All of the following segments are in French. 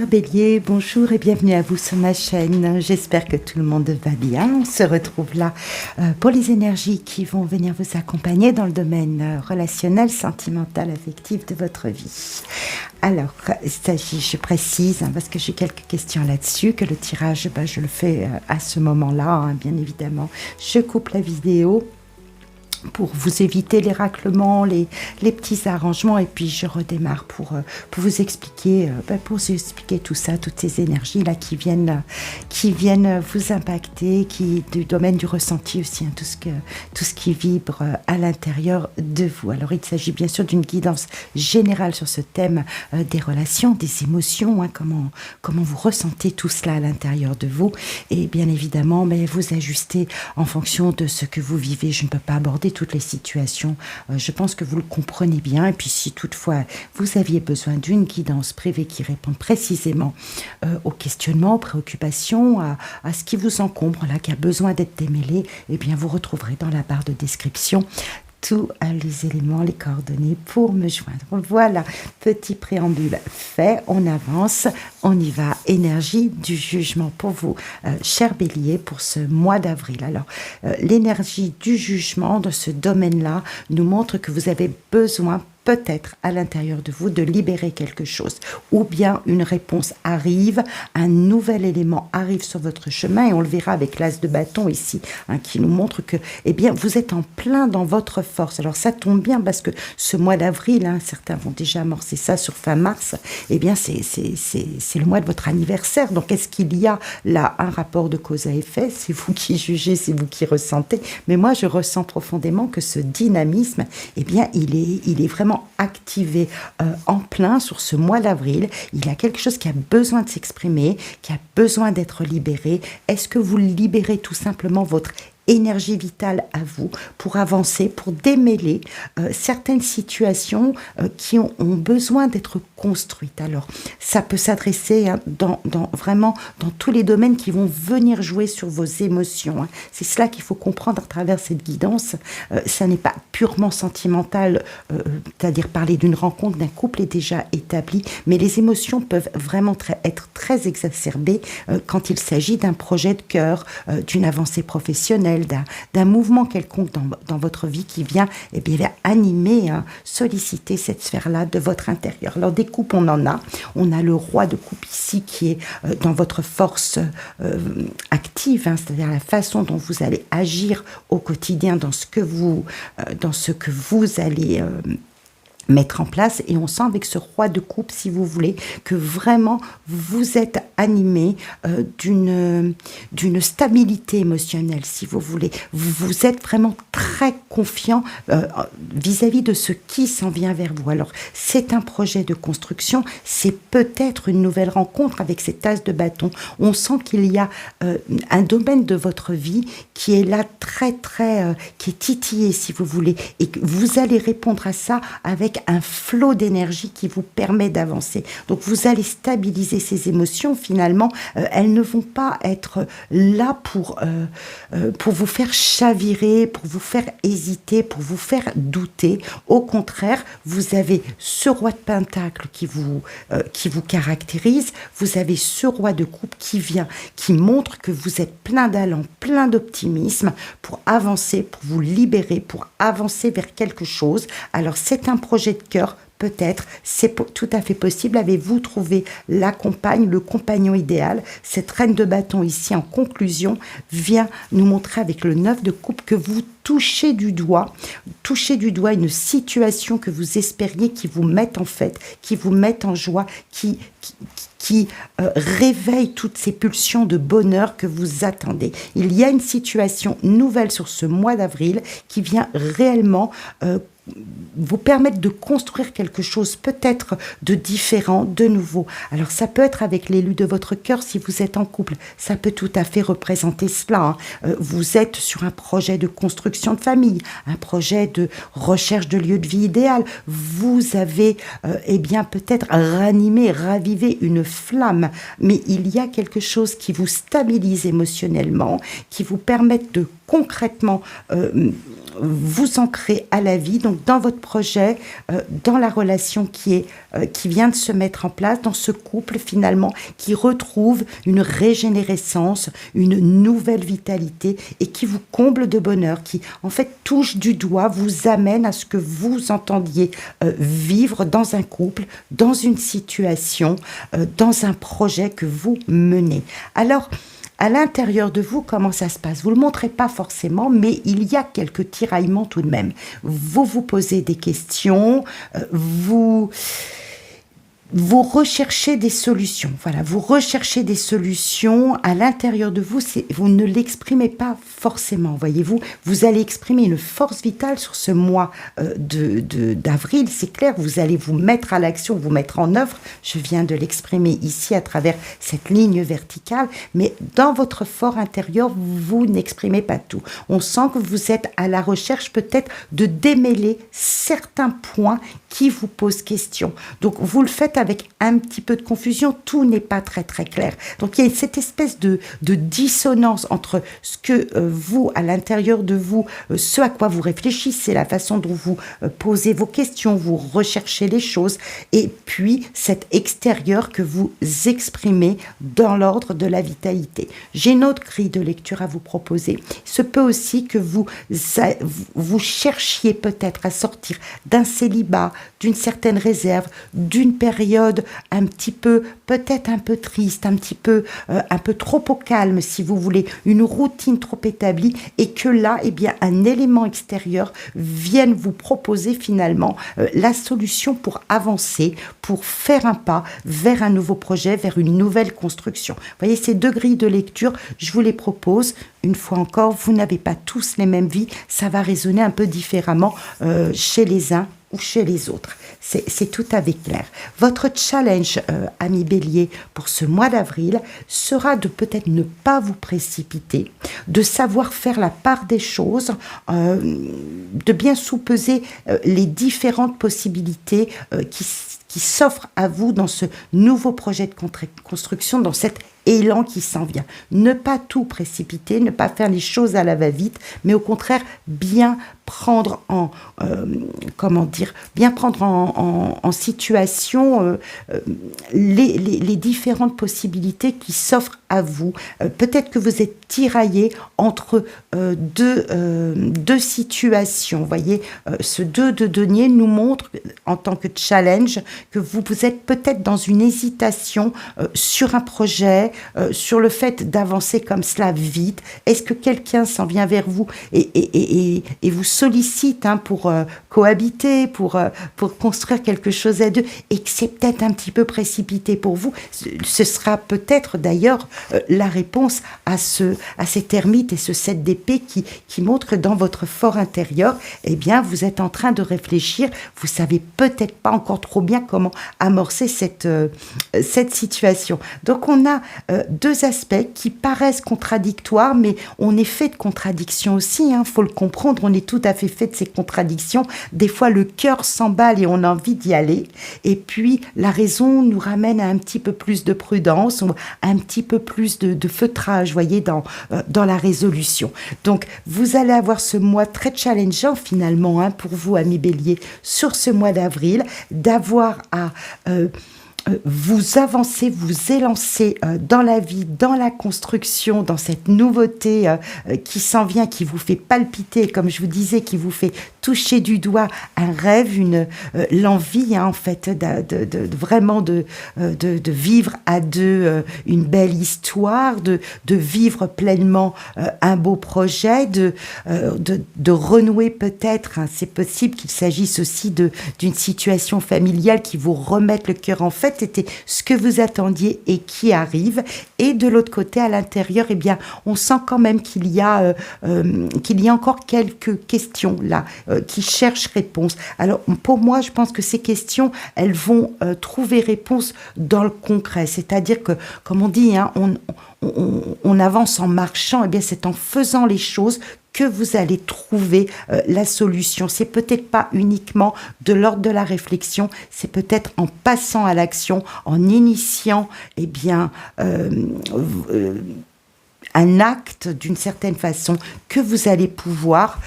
Bélier, bonjour et bienvenue à vous sur ma chaîne. J'espère que tout le monde va bien. On se retrouve là pour les énergies qui vont venir vous accompagner dans le domaine relationnel, sentimental, affectif de votre vie. Alors, il s'agit, je précise, parce que j'ai quelques questions là-dessus, que le tirage, je le fais à ce moment-là, bien évidemment. Je coupe la vidéo pour vous éviter les raclements, les petits arrangements, et puis je redémarre pour vous expliquer, tout ça, toutes ces énergies là qui viennent vous impacter, du domaine du ressenti aussi, tout ce qui vibre à l'intérieur de vous. Alors il s'agit bien sûr d'une guidance générale sur ce thème des relations, des émotions, comment vous ressentez tout cela à l'intérieur de vous, et bien évidemment vous ajustez en fonction de ce que vous vivez. Je ne peux pas aborder toutes les situations, je pense que vous le comprenez bien, et puis si toutefois vous aviez besoin d'une guidance privée qui réponde précisément aux questionnements, aux préoccupations, à ce qui vous encombre, là, qui a besoin d'être démêlé, eh bien vous retrouverez dans la barre de description tous les éléments, les coordonnées pour me joindre. Voilà, petit préambule fait, on avance, on y va. Énergie du jugement pour vous, cher Bélier, pour ce mois d'avril. Alors, l'énergie du jugement de ce domaine-là nous montre que vous avez besoin peut-être à l'intérieur de vous de libérer quelque chose, ou bien une réponse arrive, un nouvel élément arrive sur votre chemin, et on le verra avec l'as de bâton ici, qui nous montre que vous êtes en plein dans votre force. Alors ça tombe bien parce que ce mois d'avril, certains vont déjà amorcer ça sur fin mars, c'est le mois de votre anniversaire. Donc est-ce qu'il y a là un rapport de cause à effet? C'est vous qui jugez, c'est vous qui ressentez, mais moi je ressens profondément que ce dynamisme, il est vraiment activé en plein sur ce mois d'avril. Il y a quelque chose qui a besoin de s'exprimer, qui a besoin d'être libéré. Est-ce que vous libérez tout simplement votre énergie vitale à vous pour avancer, pour démêler certaines situations qui ont besoin d'être construites? Alors, ça peut s'adresser vraiment dans tous les domaines qui vont venir jouer sur vos émotions. C'est cela qu'il faut comprendre à travers cette guidance. Ça n'est pas purement sentimental, c'est-à-dire parler d'une rencontre, d'un couple est déjà établi, mais les émotions peuvent vraiment être très exacerbées quand il s'agit d'un projet de cœur, d'une avancée professionnelle, d'un mouvement quelconque dans votre vie qui vient animer, solliciter cette sphère-là de votre intérieur. Alors des coupes, on en a. On a le roi de coupe ici qui est dans votre force active, c'est-à-dire la façon dont vous allez agir au quotidien dans ce que vous allez mettre en place, et on sent avec ce roi de coupe, si vous voulez, que vraiment vous êtes animé d'une stabilité émotionnelle, si vous voulez. Vous êtes vraiment très confiant vis-à-vis de ce qui s'en vient vers vous. Alors, c'est un projet de construction, c'est peut-être une nouvelle rencontre avec cet as de bâton. On sent qu'il y a un domaine de votre vie qui est là qui est titillé, si vous voulez, et que vous allez répondre à ça avec un flot d'énergie qui vous permet d'avancer. Donc vous allez stabiliser ces émotions. Finalement, elles ne vont pas être là pour vous faire chavirer, pour vous faire hésiter, pour vous faire douter. Au contraire, vous avez ce roi de pentacle qui vous caractérise. Vous avez ce roi de coupe qui montre que vous êtes plein d'allant, plein d'optimisme pour avancer, pour vous libérer, pour avancer vers quelque chose. Alors c'est un projet de cœur, peut-être, c'est tout à fait possible. Avez-vous trouvé la compagne, le compagnon idéal? Cette reine de bâton ici, en conclusion, vient nous montrer avec le 9 de coupe que vous touchez du doigt une situation que vous espériez, qui vous mette en joie, qui réveille toutes ces pulsions de bonheur que vous attendez. Il y a une situation nouvelle sur ce mois d'avril qui vient réellement vous permettre de construire quelque chose peut-être de différent, de nouveau. Alors ça peut être avec l'élu de votre cœur si vous êtes en couple, ça peut tout à fait représenter cela. Vous êtes sur un projet de construction de famille, un projet de recherche de lieu de vie idéal. Vous avez peut-être ranimé, ravivé une flamme, mais il y a quelque chose qui vous stabilise émotionnellement, qui vous permet de concrètement vous ancrer à la vie, donc dans votre projet, dans la relation qui vient de se mettre en place, dans ce couple finalement qui retrouve une régénérescence, une nouvelle vitalité et qui vous comble de bonheur, qui en fait touche du doigt, vous amène à ce que vous entendiez vivre dans un couple, dans une situation, dans un projet que vous menez. Alors, à l'intérieur de vous, comment ça se passe? Vous ne le montrez pas forcément, mais il y a quelques tiraillements tout de même. Vous vous posez des questions, vous recherchez des solutions. Voilà, vous recherchez des solutions à l'intérieur de vous. Vous ne l'exprimez pas forcément, voyez-vous. Vous allez exprimer une force vitale sur ce mois d'avril. C'est clair, vous allez vous mettre à l'action, vous mettre en œuvre. Je viens de l'exprimer ici à travers cette ligne verticale. Mais dans votre fort intérieur, vous n'exprimez pas tout. On sent que vous êtes à la recherche peut-être de démêler certains points qui vous posent question. Donc, vous le faites avec un petit peu de confusion, tout n'est pas très très clair. Donc il y a cette espèce de dissonance entre ce que vous, à l'intérieur de vous, ce à quoi vous réfléchissez, la façon dont vous posez vos questions, vous recherchez les choses, et puis cet extérieur que vous exprimez dans l'ordre de la vitalité. J'ai une autre grille de lecture à vous proposer. Il se peut aussi que vous cherchiez peut-être à sortir d'un célibat, d'une certaine réserve, d'une période un petit peu, peut-être un peu triste, un peu trop au calme, si vous voulez, une routine trop établie, et que là, eh bien, un élément extérieur vienne vous proposer finalement la solution pour avancer, pour faire un pas vers un nouveau projet, vers une nouvelle construction. Vous voyez, ces deux grilles de lecture, je vous les propose. Une fois encore, vous n'avez pas tous les mêmes vies, ça va résonner un peu différemment chez les uns ou chez les autres. C'est tout à fait clair. Votre challenge, ami Bélier, pour ce mois d'avril, sera de peut-être ne pas vous précipiter, de savoir faire la part des choses, de bien sous-peser les différentes possibilités qui s'offrent à vous dans ce nouveau projet de construction, dans cet élan qui s'en vient. Ne pas tout précipiter, ne pas faire les choses à la va-vite, mais au contraire, bien prendre en situation les différentes possibilités qui s'offrent à vous. Peut-être que vous êtes tiraillé entre deux situations. Vous voyez, ce 2 de denier nous montre, en tant que challenge, que vous êtes peut-être dans une hésitation sur un projet, sur le fait d'avancer comme cela vite. Est-ce que quelqu'un s'en vient vers vous et vous sollicite pour cohabiter, pour construire quelque chose à deux, et que c'est peut-être un petit peu précipité pour vous? Ce sera peut-être d'ailleurs la réponse à cet ermite et ce 7 d'épée qui montre que dans votre fort intérieur, eh bien, vous êtes en train de réfléchir. Vous savez peut-être pas encore trop bien comment amorcer cette situation. Donc, on a deux aspects qui paraissent contradictoires, mais on est fait de contradictions aussi, faut le comprendre, on est tout à fait fait de ces contradictions. Des fois, le cœur s'emballe et on a envie d'y aller, et puis la raison nous ramène à un petit peu plus de prudence, ou un petit peu plus de feutrage, voyez, dans la résolution. Donc, vous allez avoir ce mois très challengeant finalement, pour vous, amis Bélier, sur ce mois d'avril, d'avoir à vous avancez, vous élancez dans la vie, dans la construction, dans cette nouveauté qui s'en vient, qui vous fait palpiter, comme je vous disais, qui vous fait toucher du doigt un rêve, l'envie en fait vraiment de vivre à deux une belle histoire, de vivre pleinement un beau projet, de renouer peut-être, c'est possible qu'il s'agisse aussi d'une situation familiale qui vous remette le cœur en fait. C'était ce que vous attendiez et qui arrive. Et de l'autre côté, à l'intérieur, eh bien, on sent quand même qu'il y a encore quelques questions là qui cherchent réponse. Alors, pour moi, je pense que ces questions, elles vont trouver réponse dans le concret. C'est-à-dire que, comme on dit, on avance en marchant. Eh bien, c'est en faisant les choses que vous allez trouver la solution. C'est peut-être pas uniquement de l'ordre de la réflexion, c'est peut-être en passant à l'action, en initiant, un acte d'une certaine façon que vous allez pouvoir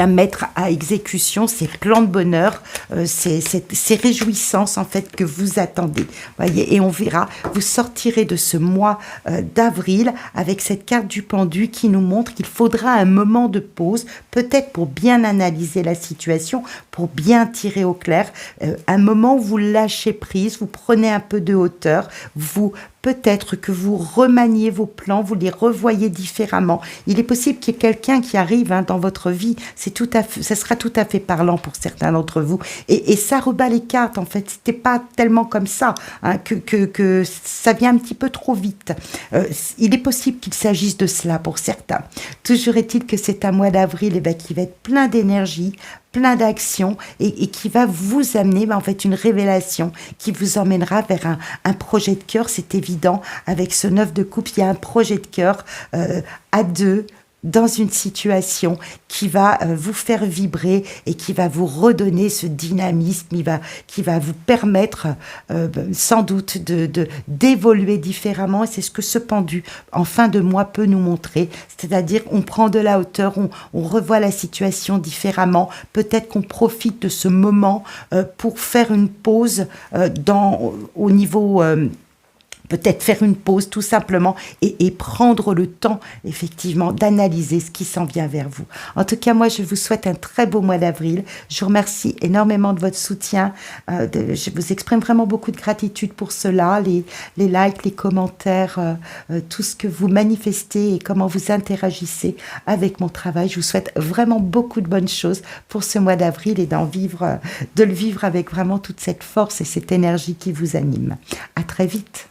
mettre à exécution ces plans de bonheur, ces réjouissances en fait que vous attendez. Voyez, et on verra, vous sortirez de ce mois d'avril avec cette carte du pendu qui nous montre qu'il faudra un moment de pause, peut-être pour bien analyser la situation, pour bien tirer au clair, un moment où vous lâchez prise, vous prenez un peu de hauteur, peut-être que vous remaniez vos plans, vous les revoyez différemment. Il est possible qu'il y ait quelqu'un qui arrive dans votre vie. Ça sera tout à fait parlant pour certains d'entre vous. Et ça rebat les cartes, en fait. C'était pas tellement comme ça, que ça vient un petit peu trop vite. Il est possible qu'il s'agisse de cela pour certains. Toujours est-il que c'est un mois d'avril qui va être plein d'énergie, plein d'actions et qui va vous amener en fait une révélation qui vous emmènera vers un projet de cœur. C'est évident, avec ce 9 de coupe, il y a un projet de cœur à deux, dans une situation qui va vous faire vibrer et qui va vous redonner ce dynamisme, qui va vous permettre sans doute d'évoluer différemment. Et c'est ce que ce pendu en fin de mois peut nous montrer, c'est-à-dire on prend de la hauteur, on revoit la situation différemment, peut-être qu'on profite de ce moment pour faire une pause au niveau... peut-être faire une pause tout simplement et prendre le temps effectivement d'analyser ce qui s'en vient vers vous. En tout cas, moi je vous souhaite un très beau mois d'avril. Je vous remercie énormément de votre soutien. Je vous exprime vraiment beaucoup de gratitude pour cela, les likes, les commentaires, tout ce que vous manifestez et comment vous interagissez avec mon travail. Je vous souhaite vraiment beaucoup de bonnes choses pour ce mois d'avril et de le vivre avec vraiment toute cette force et cette énergie qui vous anime. À très vite.